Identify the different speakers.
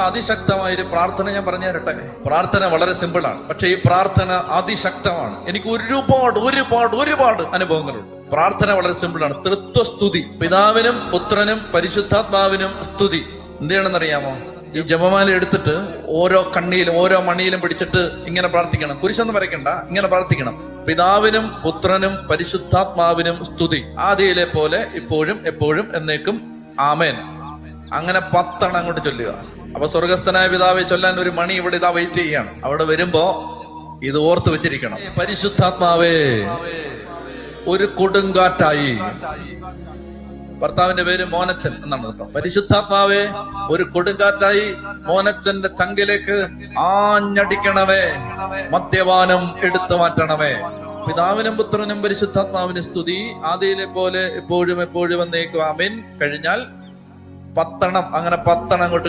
Speaker 1: അതിശക്തമായൊരു പ്രാർത്ഥന ഞാൻ പറഞ്ഞു തരട്ടെ. പ്രാർത്ഥന വളരെ സിമ്പിളാണ്, പക്ഷെ ഈ പ്രാർത്ഥന അതിശക്തമാണ്. എനിക്ക് ഒരുപാട് ഒരുപാട് ഒരുപാട് അനുഭവങ്ങളുണ്ട്. പ്രാർത്ഥന വളരെ സിമ്പിളാണ്. തൃത്വസ്തുതി, പിതാവിനും പുത്രനും പരിശുദ്ധാത്മാവിനും സ്തുതി. എന്ത് ചെയ്യണമെന്നറിയാമോ? ഈ ജപമാല എടുത്തിട്ട് ഓരോ കണ്ണിയിലും ഓരോ മണിയിലും പിടിച്ചിട്ട് ഇങ്ങനെ പ്രാർത്ഥിക്കണം. കുരിശൊന്നും വരയ്ക്കണ്ട, ഇങ്ങനെ പ്രാർത്ഥിക്കണം. പിതാവിനും പുത്രനും പരിശുദ്ധാത്മാവിനും സ്തുതി, ആദിയിലെ പോലെ ഇപ്പോഴും എപ്പോഴും എന്നേക്കും ആമേൻ. അങ്ങനെ 10 അങ്ങോട്ട് ചൊല്ലുക. അപ്പൊ സ്വർഗസ്ഥനായ പിതാവെ ചൊല്ലാൻ ഒരു മണി ഇവിടെ ഇതാ വെയിറ്റ് ചെയ്യാണ്. അവിടെ വരുമ്പോ ഇത് ഓർത്ത് വെച്ചിരിക്കണം. പരിശുദ്ധാത്മാവേ ഒരു കൊടുങ്കാറ്റായി, ഭർത്താവിന്റെ പേര് മോനച്ചൻ എന്നാണ് കേട്ടോ. പരിശുദ്ധാത്മാവേ ഒരു കൊടുങ്കാറ്റായി മോനച്ചന്റെ ചങ്കിലേക്ക് ആഞ്ഞടിക്കണമേ, മദ്യപാനം എടുത്തു മാറ്റണമേ. പിതാവിനും പുത്രനും പരിശുദ്ധാത്മാവിന് സ്തുതി, ആദിയിലെ പോലെ എപ്പോഴും എപ്പോഴും എന്നേക്കും ആമേൻ. കഴിഞ്ഞാൽ 10 അങ്ങനെ 10 അങ്ങോട്ട്